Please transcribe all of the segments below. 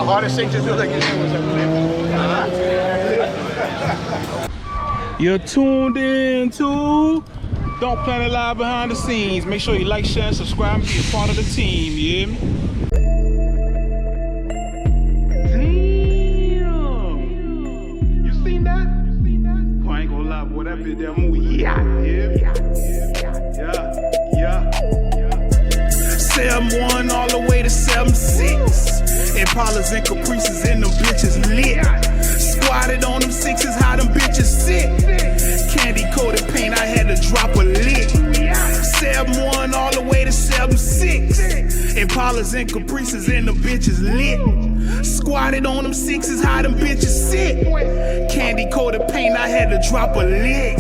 all the things just like your name was You're tuned in to Donk Planet Live behind the scenes. Make sure you like, share, and subscribe and be a part of the team, you hear me? Damn! You seen that? Oh, I ain't gonna lie, boy, that bit that movie, yeah. 7-1 all the way to 7-6. Impalas and Caprices and them bitches lit. Squatted on them sixes, how them bitches sit. Candy coated paint, I had to drop a lick. 7-1 all the way to 7-6. Impalas and Caprices and them bitches lit. Squatted on them sixes, how them bitches sit. Candy coated paint, I had to drop a lick.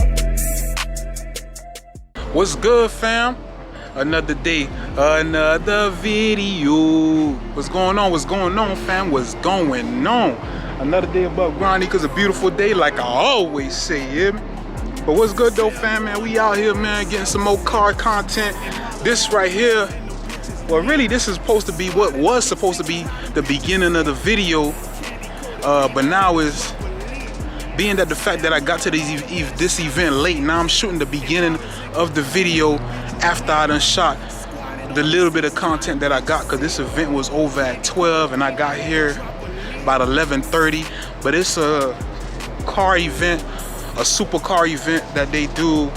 What's good, fam? Another day, another video. What's going on? What's going on, fam? What's going on? Another day above grinding, cause a beautiful day, like I always say, yeah. But what's good though, fam, man? We out here, man, getting some more car content. This right here, well, really, this is supposed to be what was supposed to be the beginning of the video, but now is being that the fact that I got to this event late. Now I'm shooting the beginning of the video after I done shot the little bit of content that I got, because this event was over at 12 and I got here about 11:30. But it's a car event, a supercar event that they do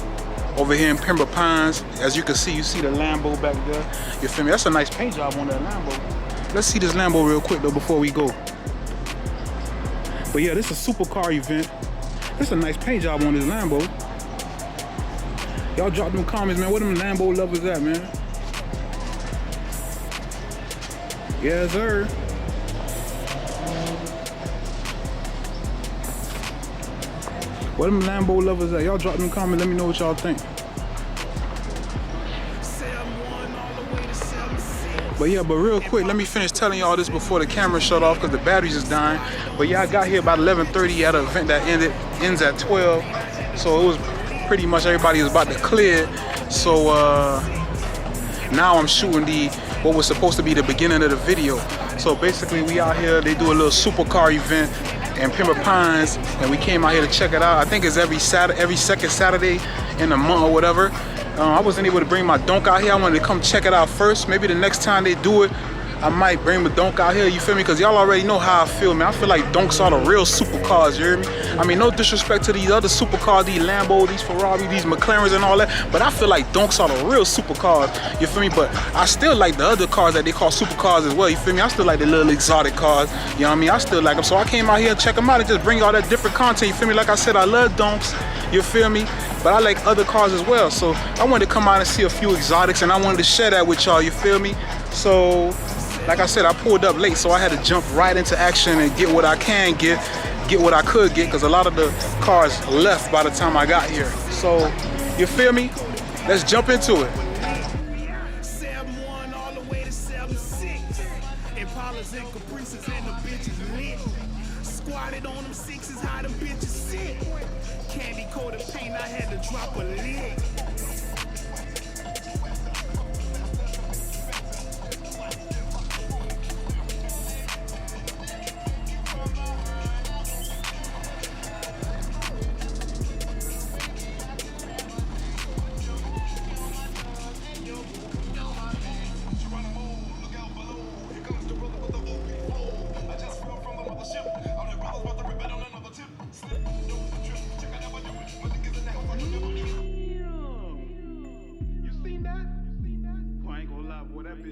over here in Pembroke Pines. As you can see, you see the Lambo back there. You feel me? That's a nice paint job on that Lambo. Let's see this Lambo real quick though before we go. But yeah, this is a supercar event. This is a nice paint job on this Lambo. Y'all drop them comments, man. Where them Lambo lovers at, man? Yes, sir. Where them Lambo lovers at? Y'all drop them comments. Let me know what y'all think. But yeah, but real quick, let me finish telling y'all this before the camera shut off because the batteries is dying. But yeah, I got here about 11:30 at an event that ends at 12. So it was pretty much everybody was about to clear. So now I'm shooting what was supposed to be the beginning of the video. So basically we out here, they do a little supercar event in Pembroke Pines, and we came out here to check it out. I think it's every second Saturday in the month or whatever. I wasn't able to bring my Donk out here. I wanted to come check it out first. Maybe the next time they do it, I might bring my Donk out here, you feel me? Because y'all already know how I feel, man. I feel like Donks are the real supercars, you hear me? I mean, no disrespect to these other supercars, these Lambos, these Ferrari, these McLarens and all that, but I feel like Donks are the real supercars, you feel me? But I still like the other cars that they call supercars as well, you feel me? I still like the little exotic cars, you know what I mean? I still like them, so I came out here and check them out and just bring all that different content, you feel me? Like I said, I love Donks, you feel me? But I like other cars as well, so I wanted to come out and see a few exotics, and I wanted to share that with y'all, you feel me? So like I said, I pulled up late, so I had to jump right into action and get what I can get what I could get, because a lot of the cars left by the time I got here. So, you feel me? Let's jump into it. 7-1 all the way to 7-6. Impalas and Caprices and the bitches lit. Squatted on them sixes, how them bitches sit. Candy coated paint, I had to drop a lid.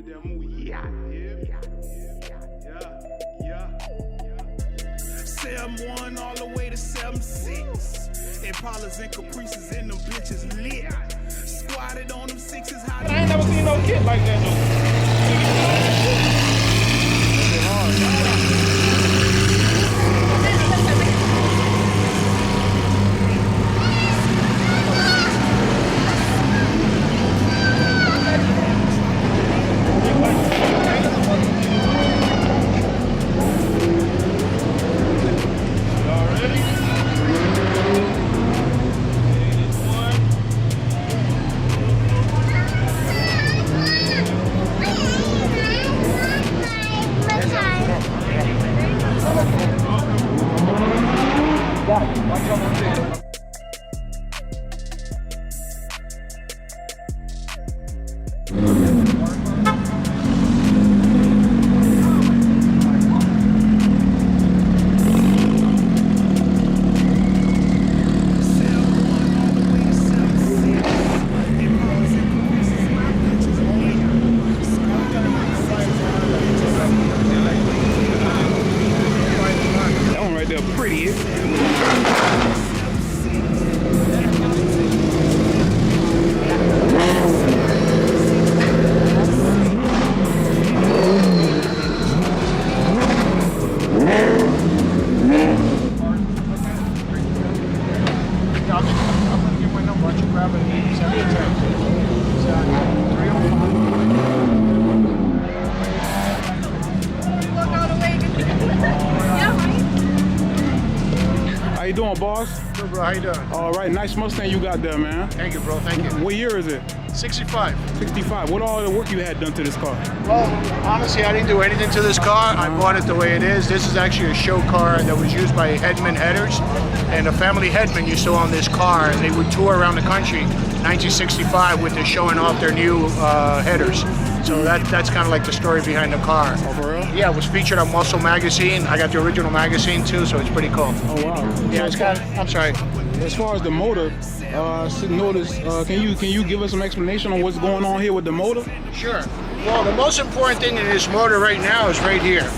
That movie, yeah. 7-1 all the way to 7-6. Impalas and Caprices and them bitches lit. Squatted on them sixes. I ain't never seen no kid like that though. How you doing, boss? Good, bro. How you doing? All right, nice Mustang you got there, man. Thank you, bro. Thank you. What year is it? 65. 65. What all the work you had done to this car? Well, honestly, I didn't do anything to this car. I bought it the way it is. This is actually a show car that was used by Headman headers, and a family Headman used to own this car, and they would tour around the country 1965 with this showing off their new headers. So that's kind of like the story behind the car. Oh, for real? Yeah, it was featured on Muscle Magazine. I got the original magazine too, so it's pretty cool. Oh, wow. Yeah, So it's got. I'm sorry. as far as the motor, can you give us some explanation on what's going on here with the motor? Sure. Well, the most important thing in this motor right now is right here.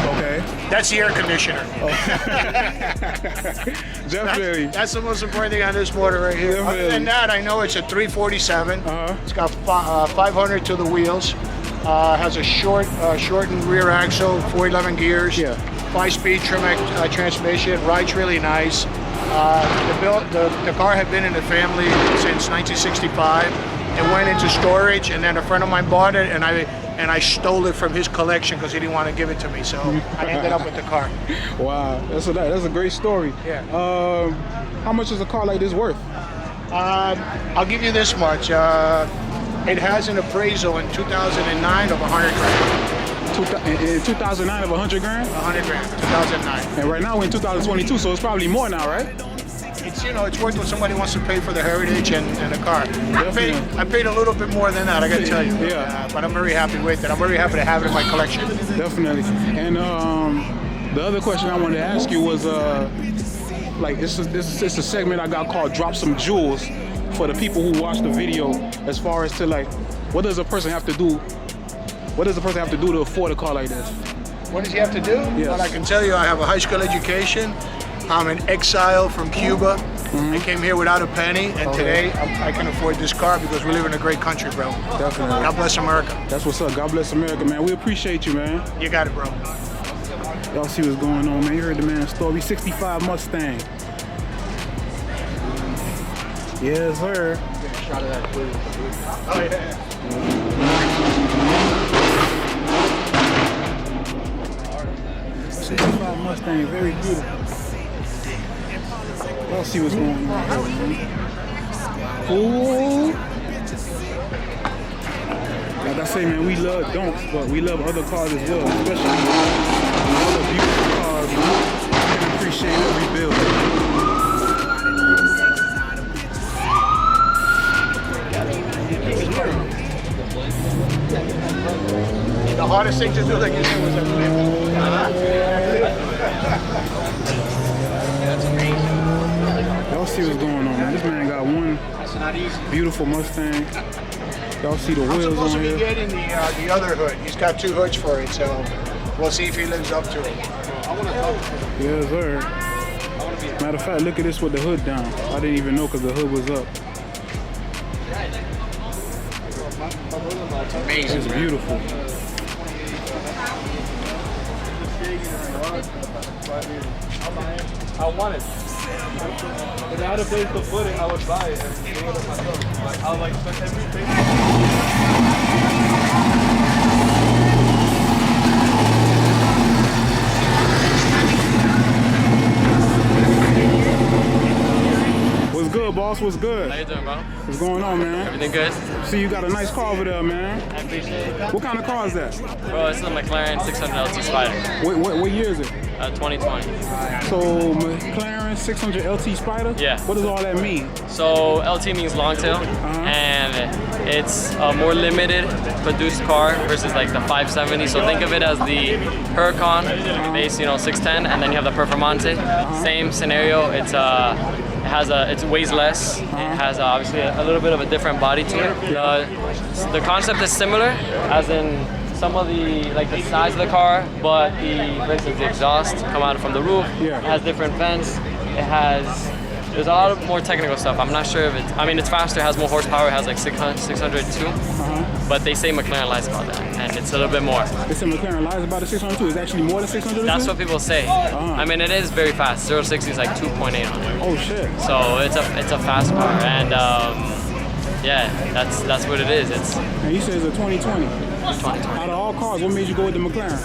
Okay. That's the air conditioner. Definitely. That's the most important thing on this motor right here. Definitely. Other than that, I know it's a 347. Uh-huh. It's got 500 to the wheels. Has a shortened rear axle, 411 gears. Yeah. 5-speed Tremec transmission. Rides really nice. The car had been in the family since 1965. It went into storage, and then a friend of mine bought it, and I stole it from his collection because he didn't want to give it to me. So I ended up with the car. Wow, that's a great story. Yeah. How much is a car like this worth? I'll give you this much. It has an appraisal in 2009 of 100 grand. In 2009 of 100 grand? 100 grand, 2009. And right now we're in 2022, so it's probably more now, right? It's, it's worth what somebody wants to pay for the heritage and the car. I paid a little bit more than that, I gotta tell you. Yeah. But I'm very happy with it. I'm very happy to have it in my collection. Definitely. And the other question I wanted to ask you was, like, it's a segment I got called Drop Some Jewels for the people who watch the video, as far as to, like, what does a person have to do to afford a car like this? What does he have to do? Yes. Well, I can tell you I have a high school education. I'm an exile from Cuba. I came here without a penny, and today I can afford this car because we live in a great country, bro. Definitely. God bless America. That's what's up. God bless America, man. We appreciate you, man. You got it, bro. Y'all see what's going on, man. You heard the man's story. 65 Mustang. Yes, sir. Shot of that, please. Oh, yeah. 65 Mustang, very beautiful. Y'all see what's going on. Ooh. Like I say, man, we love Donks, but we love other cars as well, especially other beautiful cars. We can appreciate every build. The hardest thing to do, like you said, was that flip. Y'all see what's going on, man. This man got one beautiful Mustang. Y'all see the I'm wheels supposed on to be here. getting the other hood. He's got 2 hoods for it, so we'll see if he lives up to it. Yes, sir. Matter of fact, look at this with the hood down. I didn't even know because the hood was up. It's amazing. It's beautiful. I want it. If I had a place to put it, I would buy it and do it myself. Like, I would like spend everything. What's good, boss? What's good? How you doing, bro? What's going on, man? Everything good? See, you got a nice car over there, man. I appreciate it. What kind of car is that? Bro, it's a McLaren 600 LT Spider, What year is it? 2020. So, McLaren 600 LT Spider? Yeah. What does all that mean? So LT means long tail, and it's a more limited produced car versus like the 570. So think of it as the Huracan base, 610, and then you have the Performante. Same scenario. It weighs less. It has obviously a little bit of a different body to it. The concept is similar, as in some of the size of the car, but for instance, the exhaust come out from the roof. Yeah. It has different vents. There's a lot of more technical stuff. I'm not sure if it's faster, it has more horsepower, it has like 602, but they say McLaren lies about that, and it's a little bit more. They say McLaren lies about the 602. It's actually more than 602? That's what people say. It is very fast. 0-60 is like 2.8 on it. Oh, shit. So it's a fast car, and yeah, that's what it is. It's And you said it's a 2020. 2020. Out of all cars, what made you go with the McLaren?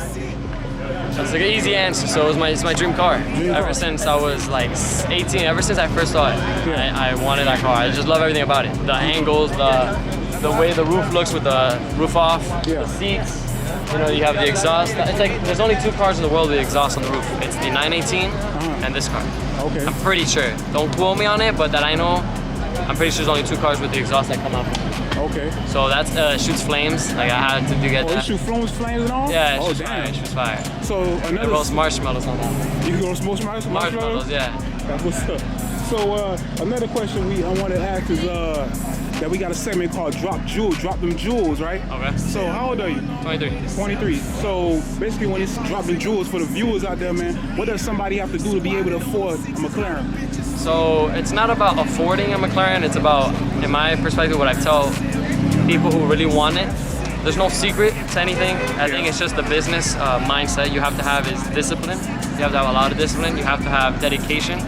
That's like an easy answer. So it's my dream car. Dream Ever car. since I was like 18, ever since I first saw it, Yeah. I wanted that car. I just love everything about it. The angles, the way the roof looks with the roof off, Yeah. the seats. You know, you have the exhaust. It's like there's only 2 cars in the world with exhaust on the roof. It's the 918 and this car. Okay. I'm pretty sure. Don't quote me on it, but that I know, I'm pretty sure there's only 2 cars with the exhaust that come out. Okay. So that's shoots flames. Like I had to get Oh, you that. shoot flames and all? Yeah, it Oh, shoots fire. damn. It shoots fire. So It another. rolls marshmallows on that. You can go smoke marshmallows? Marshmallows, yeah. That's what's up. So another question I want to ask is that we got a segment called Drop Them Jewels, right? Okay. So how old are you? 23. 23. So basically when it's Drop Them Jewels for the viewers out there, man, what does somebody have to do to be able to afford a McLaren? So it's not about affording a McLaren, it's about, in my perspective, what I tell people who really want it. There's no secret to anything. I think it's just the business mindset you have to have is discipline. You have to have a lot of discipline. You have to have dedication,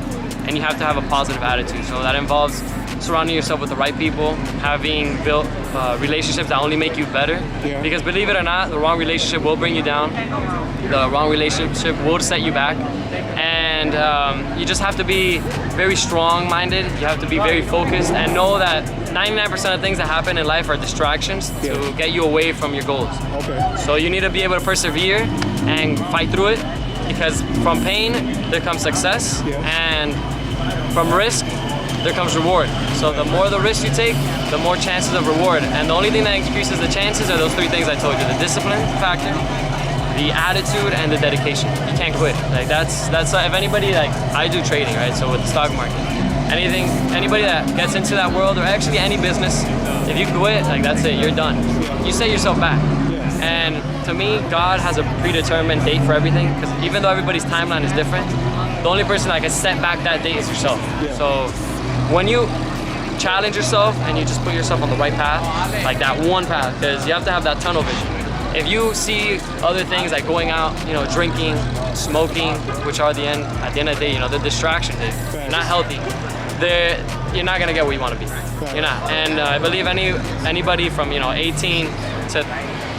and you have to have a positive attitude. So that involves surrounding yourself with the right people, having built relationships that only make you better. Yeah. Because believe it or not, the wrong relationship will bring you down. The wrong relationship will set you back. And you just have to be very strong-minded. You have to be very focused and know that 99% of things that happen in life are distractions Yeah. to get you away from your goals. Okay. So you need to be able to persevere and fight through it, because from pain there comes success, Yeah. and from risk there comes reward. So the more the risk you take, the more chances of reward. And the only thing that increases the chances are those 3 things I told you: the discipline factor, the attitude, and the dedication. You can't quit. Like that's if anybody, like I do trading, right? So with the stock market, anybody that gets into that world, or actually any business, if you quit, like that's it, you're done. You set yourself back. And to me, God has a predetermined date for everything, because even though everybody's timeline is different, the only person that can set back that date is yourself. Yeah. So when you challenge yourself and you just put yourself on the right path, like that one path, because you have to have that tunnel vision. If you see other things like going out, you know, drinking, smoking, which are at the end of the day, you know, the distractions, they're not healthy. You're not gonna get where you want to be. You're not. And I believe anybody from 18 to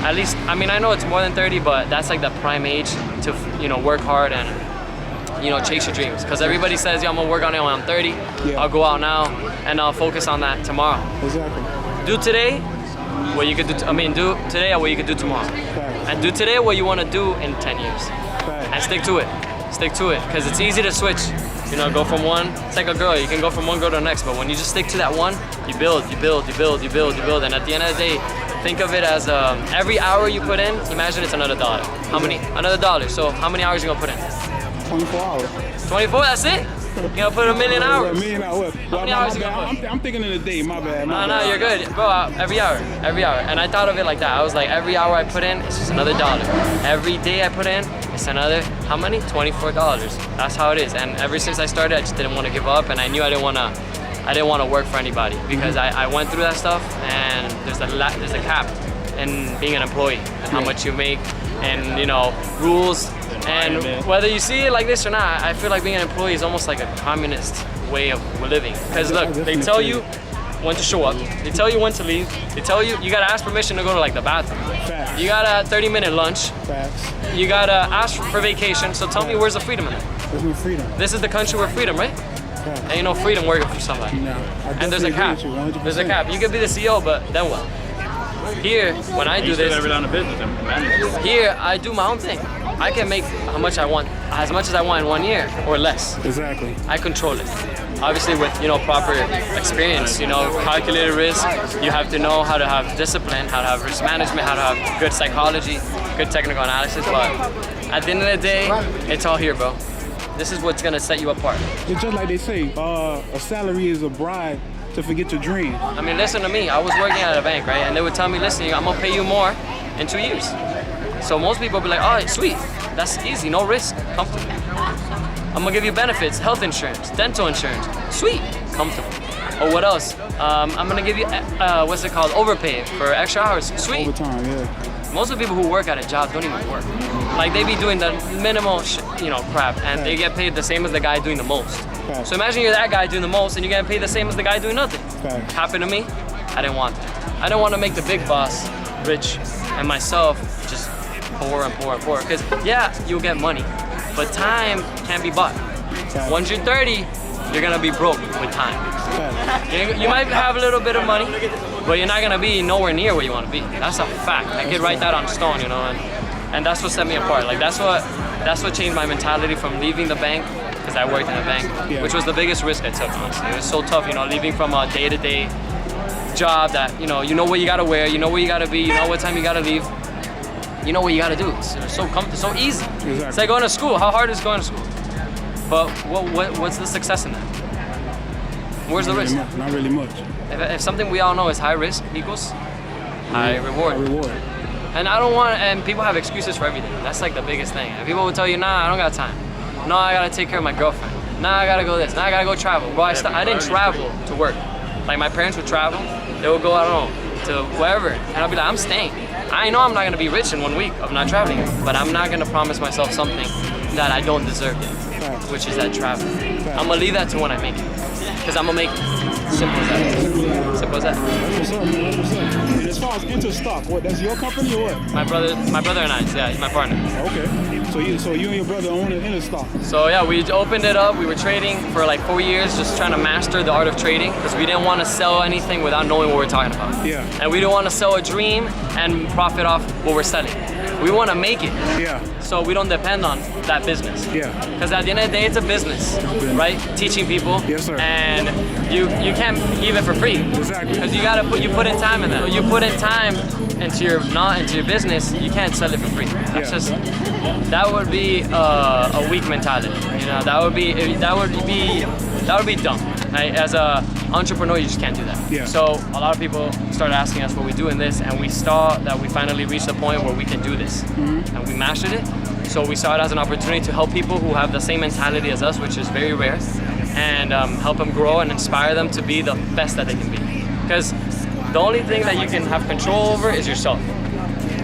at least, I mean, I know it's more than 30, but that's like the prime age to work hard and chase your dreams. Because everybody says, I'm gonna work on it when I'm 30. Yeah. I'll go out now and I'll focus on that tomorrow. Exactly. Do today what you could do. Do today what you could do tomorrow, and do today what you want to do in 10 years, and stick to it. Stick to it, because it's easy to switch. Go from one. It's like a girl. You can go from one girl to the next, but when you just stick to that one, you build, and at the end of the day, think of it as every hour you put in. Imagine it's another $1. How many? Another $1. So how many hours you gonna put in? 24 hours. 24. That's it. You gonna put a million hours. A million hours. How many hours you gonna put? I'm thinking in a day. My bad. No, you're good. Bro, every hour. And I thought of it like that. I was like, every hour I put in, it's just another $1. Every day I put in, it's another, how many? $24. That's how it is. And ever since I started, I just didn't want to give up, and I knew I didn't want to work for anybody, because I went through that stuff, and there's a cap in being an employee, and how much you make, and rules. And whether you see it like this or not, I feel like being an employee is almost like a communist way of living. Because look, they tell you when to show up, they tell you when to leave, they tell you gotta ask permission to go to like the bathroom. Facts. You got a 30-minute lunch. Facts. You gotta ask for vacation. So tell me, where's the freedom in that? There's no freedom. This is the country where freedom, right? Facts. And freedom working for somebody. No, And there's a cap. There's a cap. You could be the CEO, but then what? Here, when I do this, here I do my own thing. I can make how much I want, as much as I want in 1 year or less. Exactly. I control it. Obviously with proper experience, calculated risk. You have to know how to have discipline, how to have risk management, how to have good psychology, good technical analysis. But at the end of the day, it's all here, bro. This is what's gonna set you apart. It's just like they say, a salary is a bribe to forget your dream. I mean, listen to me. I was working at a bank, right? And they would tell me, listen, I'm gonna pay you more in 2 years. So most people be like, oh, sweet, that's easy, no risk, comfortable. I'm gonna give you benefits, health insurance, dental insurance, sweet, comfortable. Or what else? I'm gonna give you, what's it called, overpay for extra hours, sweet. Overtime, yeah. Most of the people who work at a job don't even work. Like they be doing the minimal, crap, and they get paid the same as the guy doing the most. Facts. So imagine you're that guy doing the most, and you're getting paid the same as the guy doing nothing. Facts. Happened to me. I didn't want that. I didn't want to make the big boss rich and myself just poor and poor and poor. Because yeah, you'll get money, but time can't be bought. Once you're 30, you're gonna be broke with time. You might have a little bit of money, but you're not gonna be nowhere near where you want to be. That's a fact. I could write that on stone, you know, and that's what set me apart. Like that's what changed my mentality from leaving the bank, because I worked in a bank, which was the biggest risk I took, honestly. It was so tough, you know, leaving from a day-to-day job that, you know what you gotta wear, you know where you gotta be, you know what time you gotta leave, you know what you gotta do. It's so comfortable, so easy. Exactly. It's like going to school. How hard is going to school? But what's the success in that? Where's the risk? Not really much. If something we all know is high risk equals high reward. And I don't want, and people have excuses for everything. That's like the biggest thing. And people will tell you, nah, I don't got time. No, I gotta take care of my girlfriend. Nah, I gotta go this. Nah, I gotta go travel. Bro, I didn't travel to work. Like my parents would travel. They would go, I don't know, to wherever. And I'll be like, I'm staying. I know I'm not gonna be rich in 1 week of not traveling, but I'm not gonna promise myself something that I don't deserve yet, which is that travel. I'm gonna leave that to when I make it. Because I'm gonna make it simple as that. Simple as that. What's up, man? What's up? And as far as Interstock, what, that's your company or what? My brother and I, yeah, he's my partner. Okay. So you and your brother own an Interstock. So yeah, we opened it up. We were trading for like 4 years, just trying to master the art of trading, because we didn't want to sell anything without knowing what we're talking about. Yeah. And we didn't want to sell a dream and profit off what we're selling. We want to make it. Yeah. So we don't depend on that business. Yeah. Because at the end of the day, it's a business, right? Teaching people. Yes, sir. And you can't give it for free. Exactly. Because you put in time in that. You put in time into your business. You can't sell it for free. That's just, that would be a weak mentality. You know, that would be dumb. Right? As a entrepreneur, you just can't do that. Yeah. So a lot of people started asking us what we do in this, and we saw that we finally reached a point where we can do this, and we mastered it. So we saw it as an opportunity to help people who have the same mentality as us, which is very rare, and help them grow and inspire them to be the best that they can be. Because the only thing that you can have control over is yourself.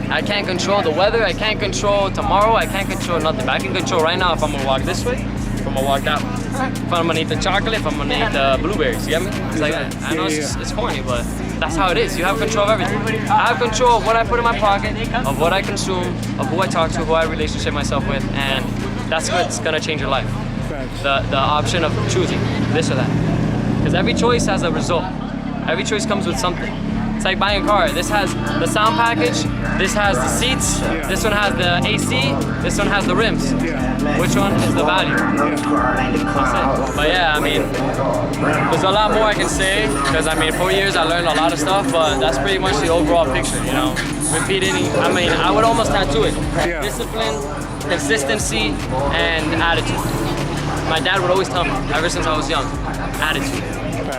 I can't control the weather, I can't control tomorrow, I can't control nothing. But I can control right now if I'm gonna walk this way, if I'm gonna walk that way. If I'm gonna eat the chocolate, if I'm gonna eat the blueberries, you get me? It's like that. I know it's corny, but that's how it is. You have control of everything. I have control of what I put in my pocket, of what I consume, of who I talk to, who I relationship myself with, and that's what's gonna change your life. The option of choosing this or that. Because every choice has a result. Every choice comes with something. It's like buying a car. This has the sound package, this has the seats, this one has the AC, this one has the rims. Which one is the value? That's it. But yeah, I mean, there's a lot more I can say, because I mean, 4 years I learned a lot of stuff, but that's pretty much the overall picture, you know. Repeating, I mean, I would almost tattoo it. Discipline, consistency, and attitude. My dad would always tell me, ever since I was young, attitude.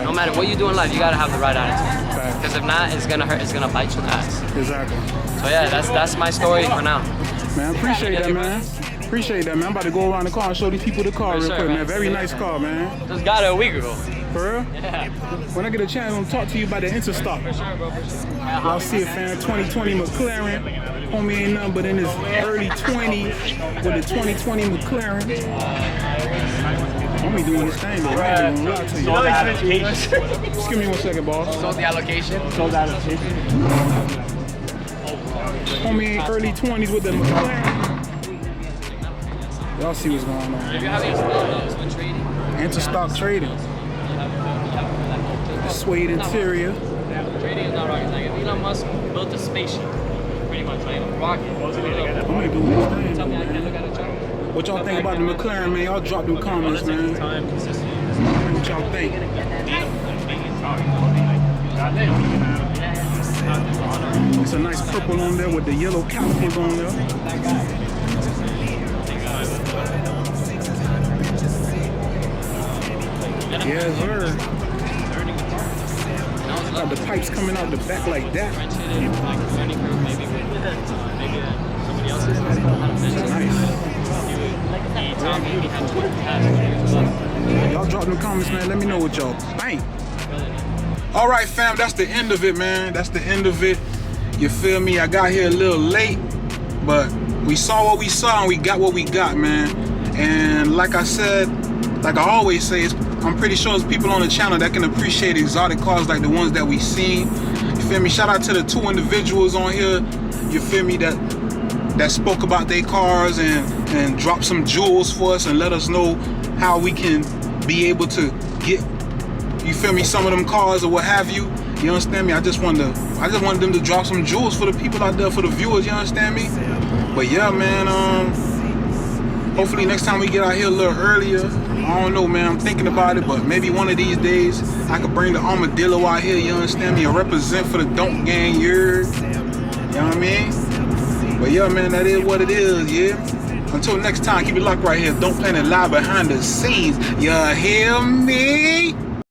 No matter what you do in life, you gotta have the right attitude. Because if not, it's gonna hurt, it's gonna bite you in the ass. Exactly. So yeah, that's my story for now. Man, appreciate that, man. Appreciate that, man. I'm about to go around the car and show these people the car real quick, man. Very nice car, man. Just got it a week ago. For real? Yeah. When I get a chance, I'm gonna talk to you about the Interstock. For sure, bro, for sure. Y'all see it, fam. 2020 McLaren. Homie ain't nothing but in his early 20s with the 2020 McLaren. Homie doing his thing, though. I ain't gonna lie to you. Just give me 1 second, boss. Sold the allocation. Homie ain't early 20s with the McLaren. Y'all see what's going on. If you're having experience with trading, Interstock trading. Suede interior. trading is not rocket. Like if Elon Musk built a spaceship, pretty much like a rocket. Homie doing his thing, Tell me I can't man. look at a chart. What y'all think about the McLaren, man? Y'all drop them comments, man. What y'all think? It's a nice purple on there with the yellow calipers on there. Yes, sir. Got the pipes coming out the back like that. Nice. Y'all drop them comments, man. Let me know what y'all think. All right, fam. That's the end of it, man. That's the end of it. You feel me? I got here a little late, but we saw what we saw and we got what we got, man. And like I said, like I always say, it's I'm pretty sure there's people on the channel that can appreciate exotic cars like the ones that we seen. You feel me? Shout out to the 2 individuals on here, you feel me, that spoke about their cars and dropped some jewels for us and let us know how we can be able to get, you feel me, some of them cars or what have you. You understand me? I just wanted them to drop some jewels for the people out there, for the viewers, you understand me? But yeah, man, hopefully next time we get out here a little earlier. I don't know, man, I'm thinking about it, but maybe one of these days I could bring the armadillo out here, you understand me, and represent for the Donk gang, you know what I mean? But yeah, man, that is what it is, yeah? Until next time, keep it locked right here. Donk Planet live behind the scenes. You hear me?